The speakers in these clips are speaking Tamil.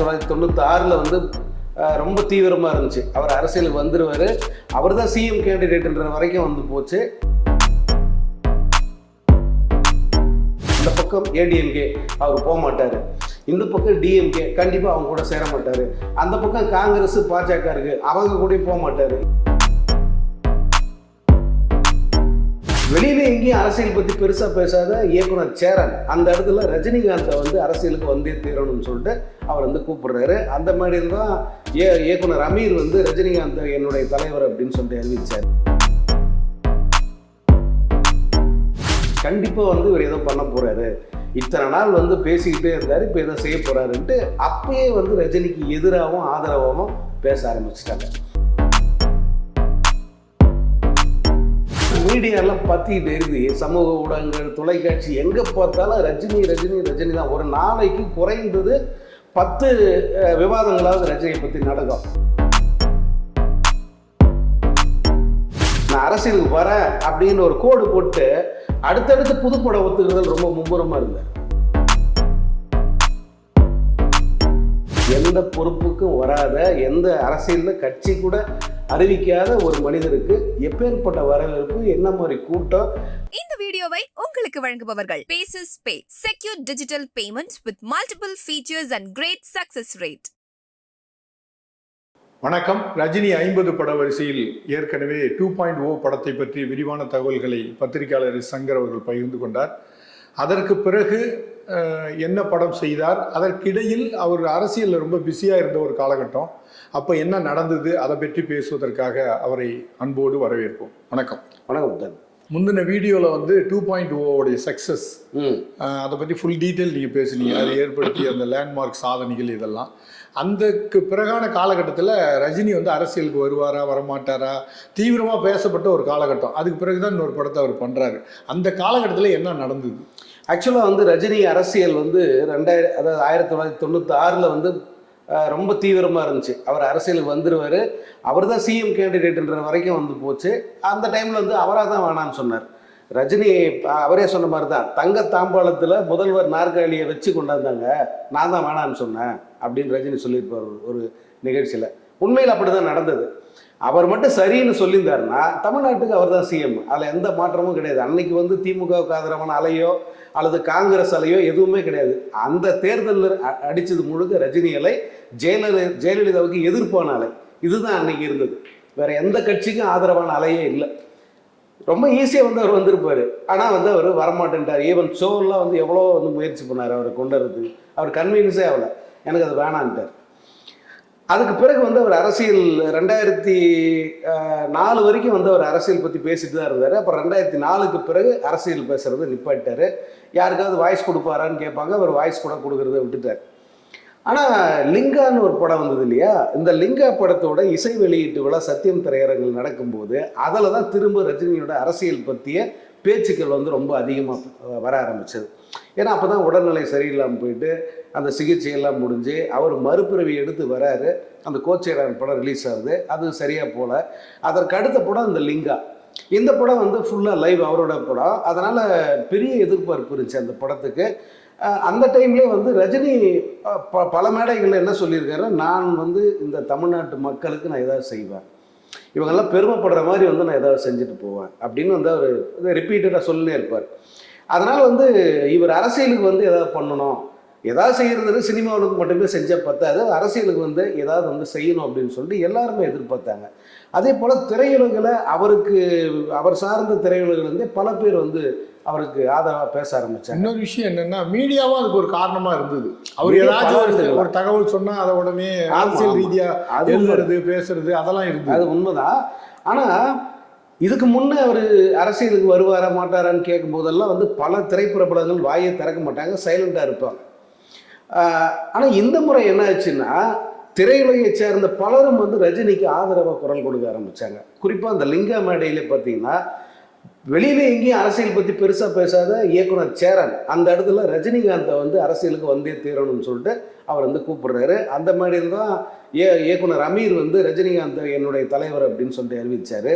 1996 வந்து ரொம்ப தீவிரமாக இருந்துச்சு. அவர் அரசியலுக்கு வந்துடுவார், அவர் தான் சிஎம் கேண்டிடேட்ன்ற வரைக்கும் வந்து போச்சு. இந்த பக்கம் ஏடிஎம்கே அவர் போக மாட்டார், இந்த பக்கம் டிஎம்கே கண்டிப்பாக அவங்க கூட சேர மாட்டார், அந்த பக்கம் காங்கிரஸ் பாஜக இருக்கு அவங்க கூட போக மாட்டார். வெளியில எங்கேயும் அரசியல் பற்றி பெருசாக பேசாத இயக்குனர் சேரன் அந்த இடத்துல ரஜினிகாந்தை வந்து அரசியலுக்கு வந்தே தீரணும்னு சொல்லிட்டு அவர் வந்து கூப்பிடுறாரு. அந்த மாதிரி தான் இயக்குனர் அமீர் வந்து ரஜினிகாந்த் என்னுடைய தலைவர் அப்படின்னு சொல்லிட்டு அறிவிச்சார். கண்டிப்பாக வந்து இவர் ஏதோ பண்ண போறாரு, இத்தனை நாள் வந்து பேசிக்கிட்டே இருந்தார், இப்போ ஏதோ செய்ய போறாருன்ட்டு அப்பயே வந்து ரஜினிக்கு எதிராகவும் ஆதரவாகவும் பேச ஆரம்பிச்சிட்டாங்க. மீடியாலாம் பற்றிக்கிட்டு இருக்குது, சமூக ஊடகங்கள், தொலைக்காட்சி, எங்கே பார்த்தாலும் ரஜினி ரஜினி ரஜினி தான். ஒரு நாளைக்கு குறைந்தது 10 விவாதங்களாவது ரஜினியை பற்றி நடக்கும். நான் அரசியலுக்கு வரேன் அப்படின்னு ஒரு கோடு போட்டு அடுத்தடுத்து புதுப்படம் ஒத்துக்கிறது ரொம்ப மும்முரமாக இருந்தார். எந்த பொறுப்புக்கும் வராத, எந்த அரசியலில் கட்சி கூட அறிவிக்காத ஒரு மனிதருக்கு எப்பேற்பட்ட வரவேற்பு, என்ன மாதிரி கூட்டம். இந்த வீடியோவை உங்களுக்கு வழங்குபவர்கள் Paces Pay, secure digital payments with multiple features and great success rate. வணக்கம். ரஜினி 50 பட வரிசையில் ஏற்கனவே 2.0 படத்தை பற்றி விரிவான தகவல்களை பத்திரிகையாளர் சங்கர் அவர்கள் பகிர்ந்து கொண்டார். அதற்கு பிறகு என்ன படம் செய்தார், அதற்கிடையில் அவர் அரசியலில் ரொம்ப பிஸியாக இருந்த ஒரு காலகட்டம். அப்போ என்ன நடந்தது அதை பற்றி பேசுவதற்காக அவரை அன்போடு வரவேற்போம். வணக்கம். வணக்கம். முந்தின வீடியோவில் வந்து 2.0 சக்ஸஸ் அதை பற்றி ஃபுல் டீட்டெயில் நீங்கள் பேசுனீங்க. அது ஏற்படுத்திய அந்த லேண்ட்மார்க் சாதனைகள் இதெல்லாம். அந்தக்கு பிறகான காலகட்டத்தில் ரஜினி வந்து அரசியலுக்கு வருவாரா வரமாட்டாரா தீவிரமாக பேசப்பட்ட ஒரு காலகட்டம். அதுக்கு பிறகு தான் இன்னொரு படத்தை அவர் பண்ணுறாரு. அந்த காலகட்டத்தில் என்ன நடந்தது? ஆக்சுவலாக வந்து ரஜினி அரசியல் வந்து 1996 வந்து ரொம்ப தீவிரமாக இருந்துச்சு. அவர் அரசியலுக்கு வந்துடுவார், அவர் தான் சிஎம் கேண்டிடேட்ன்ற வரைக்கும் வந்து போச்சு. அந்த டைமில் வந்து அவராக தான் வேணான்னு சொன்னார். ரஜினி அவரே சொன்ன மாதிரி தான், தங்க தாம்பாளத்தில் முதல்வர் நாற்காலியை வச்சு கொண்டாந்தாங்க, நான் தான் வேணான்னு சொன்னேன் அப்படின்னு ரஜினி சொல்லியிருப்பார் ஒரு நிகழ்ச்சியில். உண்மையில் அப்படி தான் நடந்தது. அவர் மட்டும் சரின்னு சொல்லியிருந்தாருன்னா தமிழ்நாட்டுக்கு அவர் தான் சிஎம், அதில் எந்த மாற்றமும் கிடையாது. அன்னைக்கு வந்து திமுகவுக்கு ஆதரவான அலையோ அல்லது காங்கிரஸ் அலையோ எதுவுமே கிடையாது. அந்த தேர்தலில் அடித்தது முழுக்க ரஜினி அலை, ஜெயலலிதாவுக்கு எதிர்ப்பான அலை, இதுதான் அன்னைக்கு இருந்தது. வேற எந்த கட்சிக்கும் ஆதரவான அலையே இல்லை. ரொம்ப ஈஸியாக வந்து அவர் வந்திருப்பார், ஆனால் வந்து அவர் வரமாட்டேன்ட்டார். ஈவன் ஷோலாம் வந்து எவ்வளோ வந்து முயற்சி பண்ணார் அவரை கொண்டு வரதுக்கு, அவர் கன்வீன்ஸே ஆகலை, எனக்கு அது வேணான்ட்டார். அதுக்கு பிறகு வந்து அவர் அரசியல் 2004 வரைக்கும் வந்து அவர் அரசியல் பற்றி பேசிட்டு தான் இருந்தார். அப்புறம் 2004க்கு பிறகு அரசியல் பேசுறது நிப்பாட்டார். யாருக்காவது வாய்ஸ் கொடுப்பாரான்னு கேட்பாங்க, அவர் வாய்ஸ் கூட கொடுக்கறத விட்டுட்டார். ஆனால் லிங்கான்னு ஒரு படம் வந்தது இல்லையா, இந்த லிங்கா படத்தோட இசை வெளியீட்டு விழா சத்தியம் திரையரங்கில் நடக்கும்போது அதில் தான் திரும்ப ரஜினியோட அரசியல் பற்றிய பேச்சுக்கள் வந்து ரொம்ப அதிகமாக வர ஆரம்பிச்சது. ஏன்னா அப்போ தான் உடல்நிலை சரியில்லாமல் போயிட்டு அந்த சிகிச்சையெல்லாம் முடிஞ்சு அவர் மறுபிறவி எடுத்து வராரு. அந்த கோச்சேரான் படம் ரிலீஸ் ஆகுது, அது சரியாக போல. அதற்கு அடுத்த படம் இந்த லிங்கா. இந்த படம் வந்து ஃபுல்லாக லைவ் அவரோட படம், அதனால் பெரிய எதிர்பார்ப்பு இருந்துச்சு அந்த படத்துக்கு. அந்த டைம்லேயே வந்து ரஜினி பல மேடைகளில் என்ன சொல்லியிருக்காரு, நான் வந்து இந்த தமிழ்நாட்டு மக்களுக்கு நான் ஏதாவது செய்வேன், இவங்கெல்லாம் பெருமைப்படுற மாதிரி வந்து நான் ஏதாவது செஞ்சுட்டு போவேன் அப்படின்னு வந்து அவர் ரிப்பீட்டடாக சொல்லினே இருப்பார். அதனால் வந்து இவர் அரசியலுக்கு வந்து ஏதாவது பண்ணணும், ஏதாவது செய்கிறது சினிமாவுக்கு மட்டுமே செஞ்சால் பத்தாது, அரசியலுக்கு வந்து ஏதாவது வந்து செய்யணும் அப்படின்னு சொல்லிட்டு எல்லாருமே எதிர்பார்த்தாங்க. அதே போல் திரையுலகில் அவர் சார்ந்த திரையுலகில் வந்து பல பேர் வந்து அவருக்கு ஆதரவாக பேச ஆரம்பிச்சாங்க. இன்னொரு விஷயம் என்னன்னா, மீடியாவும் அதுக்கு ஒரு காரணமாக இருந்தது. அவர் ஏதாச்சும் ஒரு தகவல் சொன்னால் அதை உடனே அரசியல் ரீதியாக எழுதுறது பேசுறது அதெல்லாம் இருந்தது. அது உண்மைதான். ஆனால் இதுக்கு முன்னே அவர் அரசியலுக்கு வருவாரா மாட்டாரான்னு கேட்கும் போதெல்லாம் வந்து பல திரைப்பிரபலங்கள் வாயை திறக்க மாட்டாங்க, சைலண்டாக இருப்பாங்க. ஆனால் இந்த முறை என்ன ஆச்சுன்னா, திரையுலகை சேர்ந்த பலரும் வந்து ரஜினிக்கு ஆதரவாக குரல் கொடுக்க ஆரம்பித்தாங்க. குறிப்பாக அந்த லிங்கா மேடையிலே பார்த்தீங்கன்னா, வெளியில எங்கேயும் அரசியல் பற்றி பெருசாக பேசாத இயக்குனர் சேரன் அந்த இடத்துல ரஜினிகாந்தை வந்து அரசியலுக்கு வந்தே தீரணும்னு சொல்லிட்டு அவர் வந்து கூப்பிடுறாரு. அந்த மாதிரி தான் இயக்குனர் அமீர் வந்து ரஜினிகாந்த் என்னுடைய தலைவர் அப்படின்னு சொல்லிட்டு அறிவிச்சார்.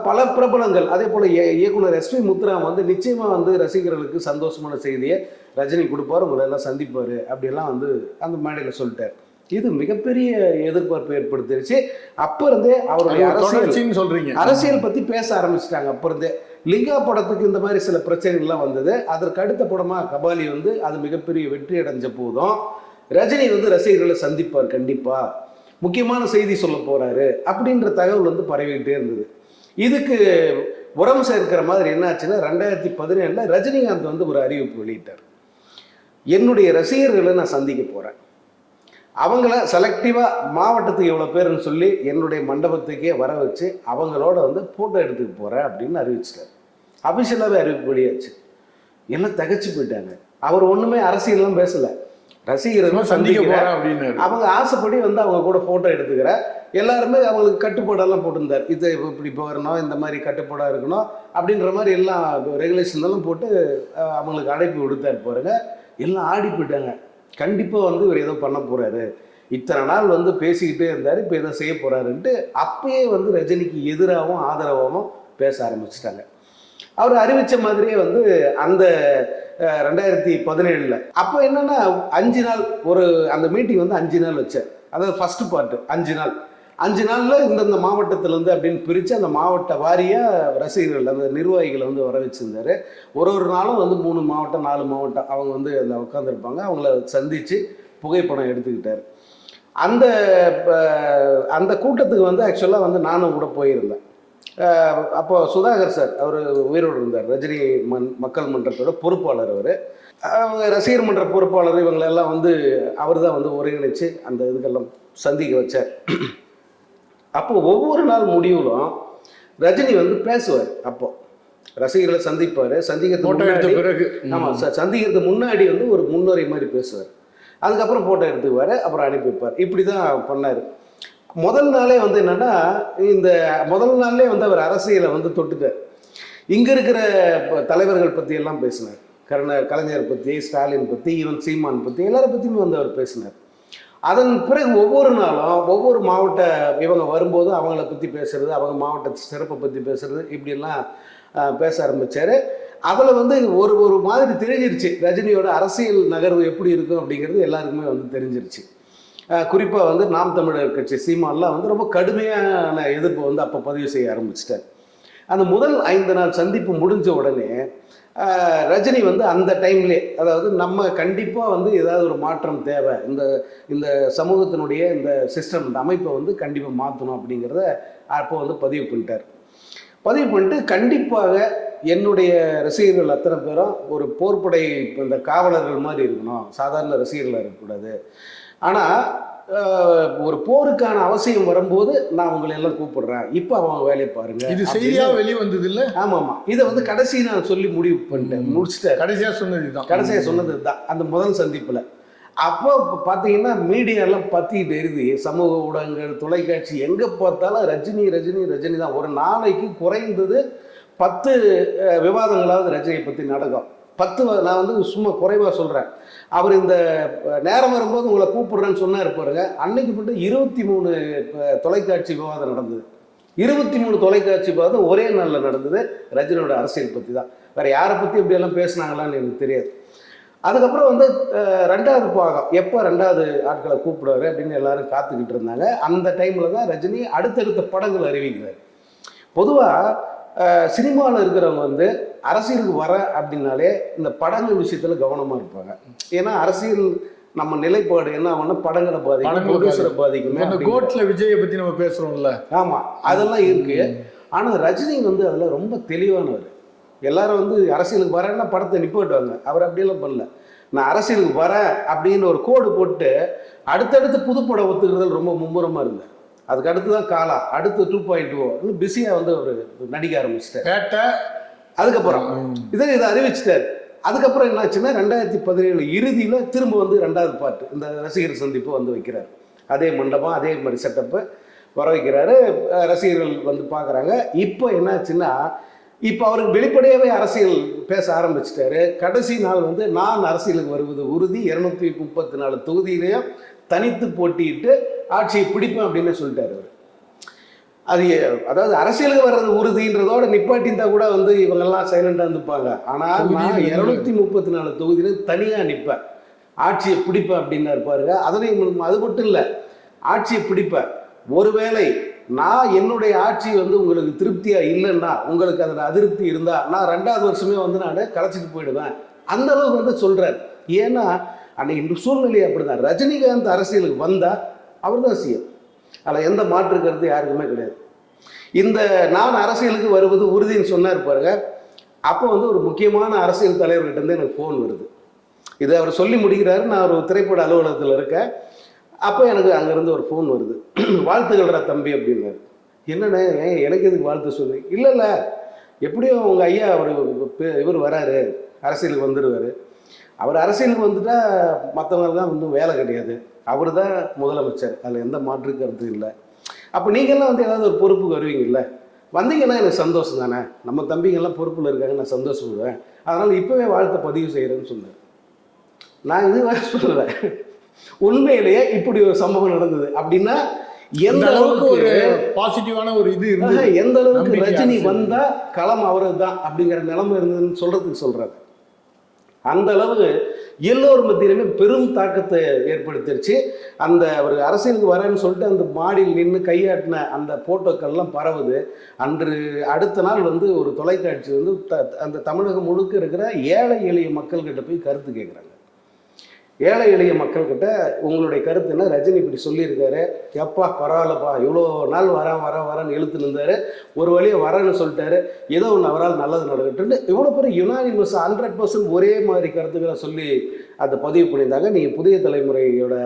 பல பிரபலங்கள் அதே போல் இயக்குனர் எஸ்பி முத்துராம் வந்து நிச்சயமாக வந்து ரசிகர்களுக்கு சந்தோஷமான செய்தியை ரஜினி கொடுப்பார், உங்களை எல்லாம் சந்திப்பார் அப்படியெல்லாம் வந்து அந்த மேடையில் சொல்லிட்டார். இது மிகப்பெரிய எதிர்பார்ப்பு ஏற்படுத்திருச்சு. அப்போ இருந்தே அவருடைய அரசியல் பற்றி பேச ஆரம்பிச்சிட்டாங்க. அப்போ இருந்தே லிங்கா படத்துக்கு இந்த மாதிரி சில பிரச்சனைகள்லாம் வந்தது. அதற்கு அடுத்த படமாக கபாலி வந்து அது மிகப்பெரிய வெற்றி அடைஞ்ச போதும் ரஜினி வந்து ரசிகர்களை சந்திப்பார், கண்டிப்பாக முக்கியமான செய்தி சொல்ல போகிறாரு அப்படின்ற தகவல் வந்து பரவிக்கிட்டே இருந்தது. இதுக்கு உரம் சேர்க்கிற மாதிரி என்னாச்சுன்னா 2017 ரஜினிகாந்த் வந்து ஒரு அறிவிப்பு வெளியிட்டார். என்னுடைய ரசிகர்களை நான் சந்திக்க போகிறேன், அவங்கள செலக்டிவாக மாவட்டத்துக்கு எவ்வளோ பேருன்னு சொல்லி என்னுடைய மண்டபத்துக்கே வர வச்சு அவங்களோட வந்து ஃபோட்டோ எடுத்துக்க போகிறேன் அப்படின்னு அறிவிச்சிட்டார். அபிஷியலாகவே அறிவிப்பு வெளியாச்சு. எல்லாம் தகச்சு போயிட்டாங்க. அவர் ஒன்றுமே அரசியல்லாம் பேசலை, ரசிகர்கள் சந்திக்கிறேன் அப்படின்னு அவங்க ஆசைப்படி வந்து அவங்க கூட ஃபோட்டோ எடுத்துக்கிற எல்லாருமே அவங்களுக்கு கட்டுப்பாடெல்லாம் போட்டிருந்தார். இது இப்படி வரணும், இந்த மாதிரி கட்டுப்பாடாக இருக்கணும் அப்படின்ற மாதிரி எல்லாம் ரெகுலேஷன் எல்லாம் போட்டு அவங்களுக்கு அழைப்பு விடுத்தார் பாருங்க. எல்லாம் ஆடி போயிட்டாங்க. கண்டிப்பாக வந்து இவர் ஏதோ பண்ண போகிறாரு, இத்தனை நாள் வந்து பேசிக்கிட்டே இருந்தார், இப்போ ஏதோ செய்ய போகிறாருன்ட்டு அப்பயே வந்து ரஜினிக்கு எதிராகவும் ஆதரவாகவும் பேச ஆரம்பிச்சிட்டாங்க. அவர் அறிவித்த மாதிரியே வந்து அந்த 2017 அப்போ என்னென்னா 5 நாள் ஒரு அந்த மீட்டிங் வந்து 5 நாள் வச்சார். அதாவது ஃபஸ்ட்டு பார்ட்டு 5 நாள், 5 நாளில் இந்தந்த மாவட்டத்திலேருந்து அப்படின்னு பிரித்து அந்த மாவட்ட வாரியாக ரசிகர்கள் அந்த நிர்வாகிகளை வந்து வர வச்சுருந்தார். ஒரு நாளும் வந்து 3 மாவட்டம் 4 மாவட்டம் அவங்க வந்து அதில் உட்காந்துருப்பாங்க. அவங்கள சந்தித்து புகைப்படம் எடுத்துக்கிட்டார். அந்த அந்த கூட்டத்துக்கு வந்து ஆக்சுவலாக வந்து நானும் கூட போயிருந்தேன். அப்போ சுதாகர் சார் அவர் உயிரோடு இருந்தார், ரஜினி மக்கள் மன்றத்தோட பொறுப்பாளர். அவங்க ரசிகர் மன்ற பொறுப்பாளர் இவங்களெல்லாம் வந்து அவர் தான் வந்து ஒருங்கிணைச்சு அந்த இதுக்கெல்லாம் சந்திக்க வச்சார். அப்போ ஒவ்வொரு நாள் முடிவுலும் ரஜினி வந்து பேசுவார். அப்போ ரசிகர்களை சந்திப்பார். சந்திக்கிறதுக்கு பிறகு ஆமாம் சார், சந்திக்கிறதுக்கு முன்னாடி வந்து ஒரு முன்னுரை மாதிரி பேசுவார். அதுக்கப்புறம் ஃபோட்டோ எடுத்துக்குவார், அப்புறம் அனுப்பி வைப்பார். இப்படி தான் பண்ணார். முதல் நாளே வந்து என்னென்னா இந்த முதல் நாள்லே வந்து அவர் அரசியலை வந்து தொட்டுட்டார். இங்கே இருக்கிற தலைவர்கள் பற்றி எல்லாம் பேசினார். கலைஞர் பற்றி, ஸ்டாலின் பற்றி, ஈவன் சீமான் பற்றி எல்லாரை பற்றியுமே வந்து அவர் பேசினார். அதன் பிறகு ஒவ்வொரு நாளும் ஒவ்வொரு மாவட்ட இவங்க வரும்போது அவங்கள பற்றி பேசுறது, அவங்க மாவட்ட சிறப்பை பற்றி பேசுறது, இப்படிலாம் பேச ஆரம்பித்தார். அதில் வந்து ஒரு மாதிரி தெரிஞ்சிருச்சு ரஜினியோட அரசியல் நகர்வு எப்படி இருக்கும் அப்படிங்கிறது எல்லாருக்குமே வந்து தெரிஞ்சிருச்சு. குறிப்பாக வந்து நாம் தமிழர் கட்சி சீமான்லாம் வந்து ரொம்ப கடுமையான எதிர்ப்பு வந்து அப்போ பதிவு செய்ய ஆரம்பிச்சிட்டார். அந்த முதல் 5 நாள் சந்திப்பு முடிஞ்ச உடனே ரஜினி வந்து அந்த டைம்லே, அதாவது நம்ம கண்டிப்பாக வந்து ஏதாவது ஒரு மாற்றம் தேவை, இந்த சமூகத்தினுடைய இந்த சிஸ்டம் இந்த அமைப்பை வந்து கண்டிப்பாக மாற்றணும் அப்படிங்கிறத அப்போ வந்து பதிவு பண்ணிட்டு கண்டிப்பாக என்னுடைய ரசிகர்கள் அத்தனை பேரும் ஒரு போர்ப்படை இந்த காவலர்கள் மாதிரி இருக்கணும், சாதாரண ரசிகர்களாக இருக்கக்கூடாது. ஆனால் ஒரு போருக்கான அவசியம் வரும்போது நான் உங்களை எல்லாம் கூப்பிடுறேன், இப்போ அவங்க வேலையை பாருங்க. இது செய்தியாக வெளியே வந்தது இல்லை? ஆமாம், இதை வந்து கடைசி நான் சொல்லி முடிவு பண்ணிட்டேன், முடிச்சுட்டேன். கடைசியாக சொன்னது தான் அந்த முதல் சந்திப்பில். அப்போ பார்த்தீங்கன்னா மீடியாலாம் பற்றிட்டு எரிது, சமூக ஊடகங்கள், தொலைக்காட்சி, எங்கே பார்த்தாலும் ரஜினி ரஜினி ரஜினி தான். ஒரு நாளைக்கு குறைந்தது 10 விவாதங்களாவது ரஜினியை பற்றி நடக்கும். 10 நான் வந்து சும்மா குறைவாக சொல்கிறேன். அவர் இந்த நேரம் வரும்போது உங்களை கூப்பிடுறேன்னு சொன்னார் பாருங்க, அன்னைக்கு மட்டும் 23 தொலைக்காட்சி விவாதம் நடந்தது. 23 தொலைக்காட்சி விவாதம் ஒரே நாளில் நடந்தது ரஜினியோட அரசியல் பற்றி தான். வேறு யாரை பற்றி இப்படியெல்லாம் பேசுனாங்களான்னு எனக்கு தெரியாது. அதுக்கப்புறம் வந்து 2வது பாகம் எப்போ 2வது ஆட்களை கூப்பிடுவாரு அப்படின்னு எல்லாரும் காத்துக்கிட்டு இருந்தாங்க. அந்த டைமில் தான் ரஜினி அடுத்தடுத்த படங்கள் அறிவிக்கிறார். பொதுவாக சினிமாவில் இருக்கிறவங்க வந்து அரசியலுக்கு வர அப்படின்னாலே இந்த படங்கள் விஷயத்தில் கவனமாக இருப்பாங்க. ஏன்னா அரசியல் நம்ம நிலைப்பாடு என்ன ஆகும்னா படங்களை பாதிக்கும், ப்ரொடியூசரை பாதிக்கும். கோட்ல விஜயை பற்றி நம்ம பேசுகிறோம்ல, ஆமாம் அதெல்லாம் இருக்குது. ஆனால் ரஜினி வந்து அதில் ரொம்ப தெளிவானவர். எல்லாரும் வந்து அரசியலுக்கு வரேன்னா படத்தை நிப்பாட்டுவாங்க, அவர் அப்படியெல்லாம் பண்ணல. நான் அரசியலுக்கு வரேன் அப்படின்னு ஒரு கோடு போட்டு அடுத்தடுத்து புதுப்படம் ஒத்துக்கிறதுல ரொம்ப மும்முரமாக இருந்தார். அதுக்கு அடுத்து தான் காலா, அடுத்து 2.0 பிஸியாக வந்து அவர் நடிக்க ஆரம்பிச்சிட்டார். அதுக்கப்புறம் இதை அறிவிச்சிட்டார். அதுக்கப்புறம் என்னாச்சுன்னா 2017 இறுதியில் திரும்ப வந்து 2வது பார்ட் இந்த ரசிகர் சந்திப்பு வந்து வைக்கிறார். அதே மண்டபம் அதே மாதிரி செட்டப்பு வர வைக்கிறாரு. ரசிகர்கள் வந்து பார்க்குறாங்க. இப்போ என்னாச்சுன்னா இப்போ அவருக்கு வெளிப்படையாகவே அரசியல் பேச ஆரம்பிச்சிட்டாரு. கடைசி நாள் வந்து நான் அரசியலுக்கு வருவது உறுதி, 234 தொகுதியிலையும் தனித்து போட்டியிட்டு ஆட்சியை பிடிப்பேன் அப்படின்னு சொல்லிட்டார் அவர். அது அதாவது அரசியலுக்கு வர்றது உறுதின்றதோட நிப்பாட்டிந்தா கூட வந்து இவங்கெல்லாம் சைலண்டாக இருந்துப்பாங்க. ஆனால் நான் 234 தொகுதியில தனியாக நிற்பேன், ஆட்சியை பிடிப்பேன் அப்படின்னு இருப்பாருங்க. அதனையும் அது மட்டும் இல்லை, ஆட்சியை பிடிப்பேன். ஒருவேளை நான் என்னுடைய ஆட்சி வந்து உங்களுக்கு திருப்தியா இல்லைன்னா, உங்களுக்கு அதில் அதிருப்தி இருந்தா நான் 2வது வருஷமே வந்து நான் கலைச்சிட்டு போயிடுவேன். அந்த அளவுக்கு வந்து சொல்றாரு. ஏன்னா அன்னைக்கு சூழ்நிலை அப்படிதான். ரஜினிகாந்த் அரசியலுக்கு வந்தா அவர் தான் சிஎம், அதில் எந்த மாற்று கருத்து யாருக்குமே கிடையாது. இந்த நான் அரசியலுக்கு வருவது உறுதின்னு சொன்னார் பாருங்க, அப்போ வந்து ஒரு முக்கியமான அரசியல் தலைவர்கிட்ட இருந்து எனக்கு ஃபோன் வருது. இதை அவர் சொல்லி முடிக்கிறாரு, நான் ஒரு திரைப்பட அலுவலகத்தில் இருக்கேன். அப்போ எனக்கு அங்கேருந்து ஒரு ஃபோன் வருது, வாழ்த்துக்கள்டா தம்பி அப்படின்னாரு. என்னண்ணே எனக்கு எதுக்கு வாழ்த்து சொல்லி? இல்லை எப்படியும் உங்கள் ஐயா இவர் வராரு, அரசியலுக்கு வந்துடுவார். அவர் அரசியலுக்கு வந்துட்டா மற்றவங்கலாம் வந்து வேலை கிடையாது, அவர் தான் முதலமைச்சர், அதில் எந்த மாற்று கருத்து இல்லை. அப்போ நீங்கள்லாம் வந்து ஏதாவது ஒரு பொறுப்புக்கு வருவீங்கல்ல, வந்தீங்கன்னா எனக்கு சந்தோஷம் தானே, நம்ம தம்பிங்கெல்லாம் பொறுப்பில் இருக்காங்க, நான் சந்தோஷப்படுவேன், அதனால் இப்போவே வாழ்த்தை பதிவு செய்கிறேன்னு சொன்னேன். நான் இது சொல்லுவேன், உண்மையிலேயே இப்படி ஒரு சம்பவம் நடந்தது அப்படின்னா எந்த அளவுக்கு ஒரு பாசிட்டிவான ஒரு இது இருந்தது, எந்த அளவுக்கு ரஜினி வந்தா களம் அவரது தான் அப்படிங்கிற நிலைமை இருந்ததுன்னு சொல்றதுக்கு சொல்றாரு. அந்த அளவு எல்லோரும் மத்தியிலுமே பெரும் தாக்கத்தை ஏற்படுத்திருச்சு. அந்த அவர் அரசியலுக்கு வரேன்னு சொல்லிட்டு அந்த மாடியில் நின்று கையாட்டின அந்த போட்டோக்கள்லாம் பரவுது. அன்று அடுத்த நாள் வந்து ஒரு தொலைக்காட்சி வந்து அந்த தமிழகம் முழுக்க இருக்கிற ஏழை எளிய மக்கள்கிட்ட போய் கருத்து கேட்குறாங்க. ஏழை எளிய மக்கள்கிட்ட உங்களுடைய கருத்து என்ன, ரஜினி இப்படி சொல்லியிருக்காரு, எப்பா பரவாயில்லப்பா, இவ்வளோ நாள் வரேன்னு இழுத்து நின்றாரு, ஒரு வழியை வரேன்னு சொல்லிட்டாரு, ஏதோ ஒன்று அவரால் நல்லது நடக்கட்டுன்னு இவ்வளோ பேர் யுனானிமஸ் 100% ஒரே மாதிரி கருத்துக்களை சொல்லி அதை பதிவு பண்ணியிருந்தாங்க. நீங்கள் புதிய தலைமுறையோட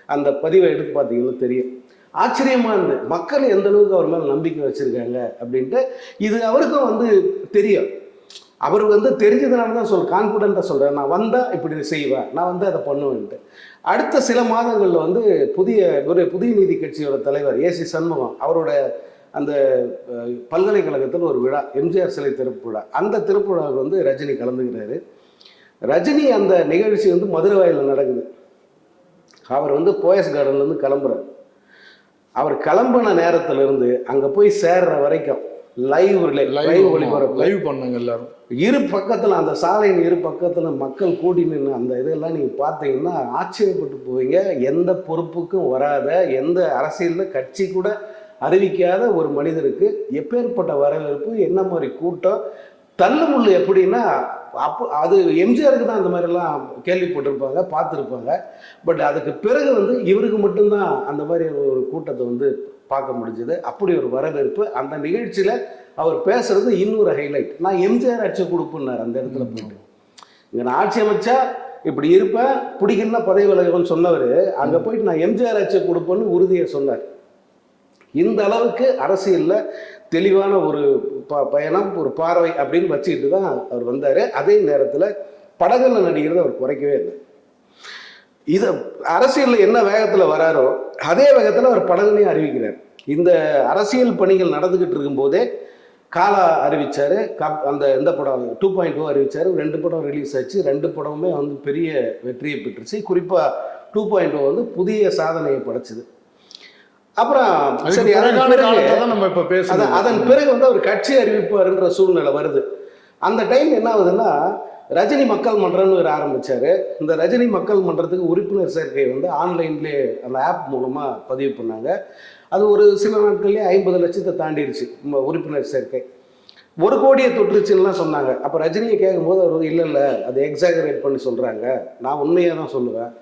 அந்த பதிவை எடுத்து பார்த்தீங்கன்னா தெரியும். ஆச்சரியமாக இருந்து மக்கள் எந்த அளவுக்கு அவர் மேலே நம்பிக்கை வச்சுருக்காங்க அப்படின்ட்டு. இது அவருக்கும் வந்து தெரியும், அவர் வந்து தெரிஞ்சதுனால தான் கான்ஃபிடென்ட்டாக சொல்கிறேன், நான் வந்தால் இப்படி செய்வேன், நான் வந்து அதை பண்ணுவேன்ட்டு. அடுத்த சில மாதங்களில் வந்து புதிய நீதி கட்சியோட தலைவர் ஏசி சண்முகம் அவரோட அந்த பல்கலைக்கழகத்தில் ஒரு விழா, எம்ஜிஆர் சிலை திறப்பு விழா, அந்த திறப்பு விழாவுக்கு வந்து ரஜினி கலந்துக்கிறாரு. ரஜினி அந்த நிகழ்ச்சி வந்து மதுரை வாயிலில் நடக்குது. அவர் வந்து போயஸ் கார்டன்லேருந்து கிளம்புறாரு. அவர் கிளம்பின நேரத்திலிருந்து அங்கே போய் சேர்ற வரைக்கும் லைவ் ஒளிபரப்பு லைவ் பண்ணாங்க எல்லாரும். இரு பக்கத்தில் அந்த சாலையின் இரு பக்கத்தில் மக்கள் கூடி நின்று அந்த இதெல்லாம் நீங்கள் பார்த்தீங்கன்னா ஆச்சரியப்பட்டு போவீங்க. எந்த பொறுப்புக்கும் வராத, எந்த அரசியலில் கட்சி கூட அறிவிக்காத ஒரு மனிதருக்கு எப்பேற்பட்ட வரவேற்பு, என்ன மாதிரி கூட்டம், தள்ளுமுள்ளு எப்படின்னா அப்போ அது எம்ஜிஆருக்கு தான் அந்த மாதிரிலாம் கேள்விப்பட்டிருப்பாங்க, பார்த்துருப்பாங்க. பட் அதுக்கு பிறகு வந்து இவருக்கு மட்டும்தான் அந்த மாதிரி ஒரு கூட்டத்தை வந்து பார்க்க முடிஞ்சது. அப்படி ஒரு வரவேற்பு. அந்த நிகழ்ச்சியில் அவர் பேசுறது இன்னொரு ஹைலைட், நான் எம்ஜிஆர் ஆட்சி கொடுப்பேன்னார் அந்த இடத்துல போயிட்டு. இங்கே நான் ஆட்சி அமைச்சா இப்படி இருப்பேன், பிடிக்குன்னா பதவி விலகுன்னு சொன்னவர் அங்கே போயிட்டு நான் எம்ஜிஆர் ஆட்சி கொடுப்பேன்னு உறுதியை சொன்னார். இந்த அளவுக்கு அரசியலில் தெளிவான ஒரு பயணம், ஒரு பார்வை அப்படின்னு வச்சுக்கிட்டு தான் அவர் வந்தார். அதே நேரத்தில் படங்களில் நடிக்கிறத அவர் குறைக்கவே இல்லை. இது அரசியலில் என்ன வேகத்தில் வராரோ அதே வேகத்தில் அவர் படங்களையும் அறிவிக்கிறார். இந்த அரசியல் பணிகள் நடந்துக்கிட்டு இருக்கும்போதே காலா அறிவித்தார், இந்த படம் 2.0 அறிவித்தார். 2 படம் ரிலீஸ் ஆச்சு. 2 படமுமே வந்து பெரிய வெற்றியை பெற்றுச்சு. குறிப்பாக 2.0 வந்து புதிய சாதனையை படைச்சிது. அப்புறம் சரி, அதன் பிறகு வந்து அவர் கட்சி அறிவிப்பாருன்ற சூழ்நிலை வருது. அந்த டைம் என்ன ஆகுதுன்னா, ரஜினி மக்கள் மன்றம்னு ஒரு ஆரம்பித்தார். இந்த ரஜினி மக்கள் மன்றத்துக்கு உறுப்பினர் சேர்க்கை வந்து ஆன்லைன்லேயே அந்த ஆப் மூலமாக பதிவு பண்ணாங்க. அது ஒரு சில நாட்கள்லேயே 50 லட்சத்தை தாண்டிடுச்சு உறுப்பினர் சேர்க்கை. 1 கோடியை தொற்றுச்சுன்னுலாம் சொன்னாங்க. அப்போ ரஜினியை கேட்கும்போது அவர் இல்லை அது எக்ஸாகரேட் பண்ணி சொல்கிறாங்க, நான் உண்மையாக தான் சொல்லுவேன்,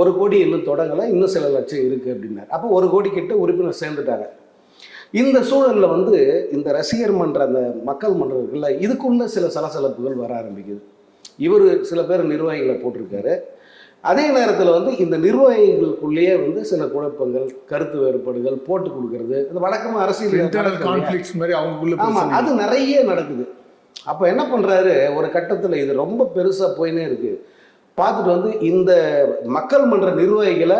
1 கோடி இன்னும் தொடங்கலை, இன்னும் சில லட்சம் இருக்குது அப்படின்னாரு. அப்போ 1 கோடி கிட்ட உறுப்பினர் சேர்ந்துட்டாங்க. இந்த சூழலில் வந்து இந்த ரசிகர் மன்ற, அந்த மக்கள் மன்றம் இருக்குல்ல, இதுக்குள்ள சில சலசலப்புகள் வர ஆரம்பிக்குது. இவர் சில பேர் நிர்வாகிகளை போட்டிருக்காரு. அதே நேரத்தில் வந்து இந்த நிர்வாகிகளுக்குள்ளேயே வந்து சில குழப்பங்கள், கருத்து வேறுபாடுகள் போட்டு கொடுக்கறது, அது வழக்கமாக அரசியல் கான்ஃப்ளிக்ட்ஸ் மாதிரி அவங்களுக்குள்ள. ஆமாம், அது நிறைய நடக்குது. அப்போ என்ன பண்ணுறாரு, ஒரு கட்டத்தில் இது ரொம்ப பெருசாக போயினே இருக்குது. பார்த்துட்டு வந்து இந்த மக்கள் மன்ற நிர்வாகிகளை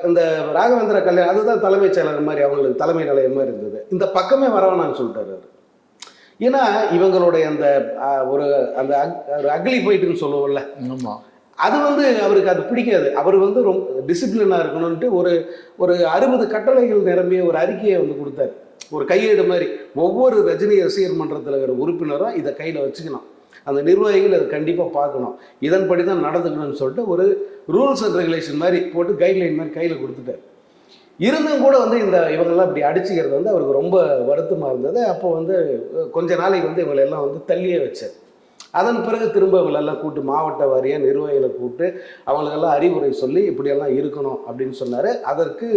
இந்த ராகவேந்திர கல்யாணம், அதுதான் தலைமைச் செயலர் மாதிரி, அவங்களுக்கு தலைமை நிலையம் மாதிரி இருந்தது, இந்த பக்கமே வரவேணான்னு சொல்லிட்டாரு அவர். ஏன்னா இவங்களுடைய அந்த ஒரு அக்லி ஃபைட்டுன்னு சொல்லுவோம்ல, அது வந்து அவருக்கு அது பிடிக்காது. அவர் வந்து ரொம்ப டிசிப்ளினாக இருக்கணும்ன்ட்டு ஒரு 60 கட்டளைகள் நிரம்பிய ஒரு அறிக்கையை வந்து கொடுத்தாரு. ஒரு கையேடு மாதிரி ஒவ்வொரு ரஜினி ரசிகர் மன்றத்தில் இருக்கிற உறுப்பினரும் இதை கையில் வச்சுக்கணும், அந்த நிர்வாகிகள் அதை கண்டிப்பாக பார்க்கணும், இதன்படி தான் நடந்துக்கணும்னு சொல்லிட்டு ஒரு ரூல்ஸ் அண்ட் ரெகுலேஷன் மாதிரி போட்டு கைட்லைன் மாதிரி கையில் கொடுத்துட்டார். இருந்தும் கூட வந்து இவங்கெல்லாம் இப்படி அடிச்சுக்கிறது வந்து அவருக்கு ரொம்ப வருத்தமாக இருந்தது. அப்போ வந்து கொஞ்ச நாளைக்கு வந்து இவங்களெல்லாம் வந்து தள்ளியே வச்சார். அதன் பிறகு திரும்ப அவங்களெல்லாம் கூப்பிட்டு மாவட்ட வாரியாக நிர்வாகிகளை கூப்பிட்டு அவங்களுக்கெல்லாம் அறிவுரை சொல்லி இப்படியெல்லாம் இருக்கணும் அப்படின்னு சொன்னார். அதற்கு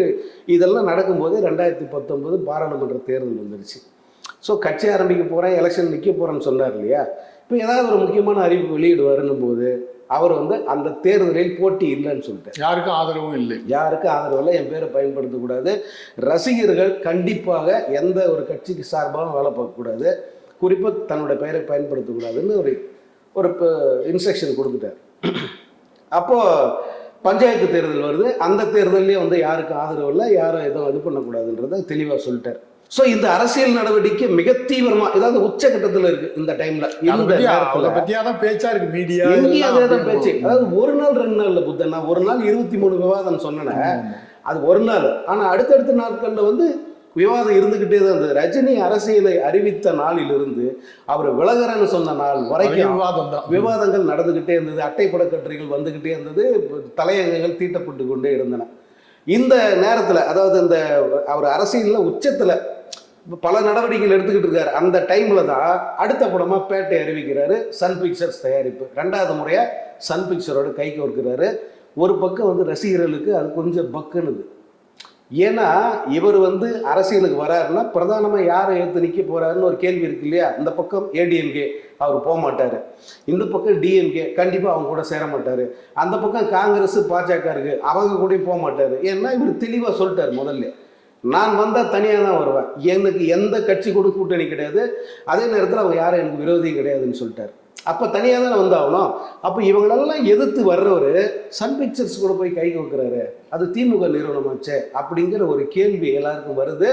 இதெல்லாம் நடக்கும்போது 2019 பாராளுமன்ற தேர்தல் வந்துருச்சு. ஸோ கட்சி ஆரம்பிக்க போகிறேன், எலெக்ஷன் நிற்க போகிறேன்னு சொன்னார் இல்லையா. இப்போ ஏதாவது ஒரு முக்கியமான அறிவிப்பு வெளியிடுவாருன்னும் போது அவர் வந்து அந்த தேர்தலில் போட்டி இல்லைன்னு சொல்லிட்டார். யாருக்கும் ஆதரவும் இல்லை. யாருக்கும் ஆதரவு இல்லை, என் பேரை பயன்படுத்தக்கூடாது, ரசிகர்கள் கண்டிப்பாக எந்த ஒரு கட்சிக்கு சார்பாகவும் வேலை பார்க்கக்கூடாது, குறிப்பாக தன்னோட பெயரை பயன்படுத்தக்கூடாதுன்னு ஒரு இன்ஸ்ட்ரக்ஷன் கொடுத்துட்டார். அப்போது பஞ்சாயத்து தேர்தல் வருது. அந்த தேர்தல்லே வந்து யாருக்கும் ஆதரவு இல்லை, யாரும் எதுவும் இது பண்ணக்கூடாதுன்றதை தெளிவாக சொல்லிட்டார். ஸோ இந்த அரசியல் நடவடிக்கை மிக தீவிரமாக, ஏதாவது உச்சகட்டத்தில் இருக்கு இந்த டைம்ல. பேச்சா இருக்கு மீடியா, எங்கேயும் பேச்சு. அதாவது ஒரு நாள் 2 நாள்ல புத்தன், நான் ஒரு நாள் 23 விவாதம் சொன்னேன், அது ஒரு நாள். ஆனால் அடுத்தடுத்த நாட்களில் வந்து விவாதம் இருந்துகிட்டே தான் இருந்தது. ரஜினி அரசியலை அறிவித்த நாளிலிருந்து அவர் விலகிறன்னு சொன்ன நாள் வரைக்கும் விவாதங்கள் நடந்துகிட்டே இருந்தது. அட்டைப்பட கட்டுரைகள் வந்துகிட்டே இருந்தது, தலையங்கங்கள் தீட்டப்பட்டு கொண்டே இருந்தன. இந்த நேரத்தில், அதாவது இந்த அவர் அரசியலில் உச்சத்தில் பல நடவடிக்கைகள் எடுத்துக்கிட்டு இருக்காரு. அந்த டைமில் தான் அடுத்த படமாக பேட்டை அறிவிக்கிறாரு. சன் பிக்சர்ஸ் தயாரிப்பு 2வது முறையாக சன் பிக்சரோட கைக்கு கொடுக்குறாரு. ஒரு பக்கம் வந்து ரசிகர்களுக்கு அது கொஞ்சம் பக்குனுது. ஏன்னா இவர் வந்து அரசியலுக்கு வராருன்னா பிரதானமாக யாரை எடுத்து நிற்க போகிறாருன்னு ஒரு கேள்வி இருக்கு இல்லையா. இந்த பக்கம் ஏடிஎம்கே அவர் போக மாட்டார், இந்த பக்கம் டிஎம்கே கண்டிப்பாக அவங்க கூட சேர மாட்டார், அந்த பக்கம் காங்கிரஸ் பாஜக இருக்கு அவங்க கூட போக மாட்டார். ஏன்னா இவர் தெளிவாக சொல்லிட்டார் முதல்ல, நான் வந்தால் தனியாக தான் வருவேன், எனக்கு எந்த கட்சி கூட கூட்டணி கிடையாது, அதே நேரத்தில் அவங்க யாரும் எனக்கு விரோதியும் கிடையாதுன்னு சொல்லிட்டார். அப்போ தனியாக தானே வந்தாகணும். அப்போ இவங்களெல்லாம் எதிர்த்து வர்றவர் சன் பிக்சர்ஸ் கூட போய் கை கொடுக்குறாரு, அது திமுக நிறுவனமாச்சே அப்படிங்கிற ஒரு கேள்வி எல்லாருக்கும் வருது.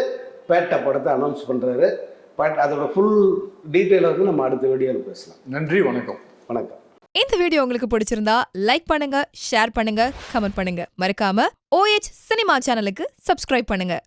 பேட்டை படத்தை அனௌன்ஸ் பண்ணுறாரு. பட் அதோட ஃபுல் டீட்டெயிலாக வந்து நம்ம அடுத்த வீடியோவில் பேசலாம். நன்றி, வணக்கம். வணக்கம். இந்த வீடியோ உங்களுக்கு பிடிச்சிருந்தா லைக் பண்ணுங்க, ஷேர் பண்ணுங்க, கமெண்ட் பண்ணுங்க. மறக்காம OH சினிமா சேனலுக்கு சப்ஸ்கிரைப் பண்ணுங்க.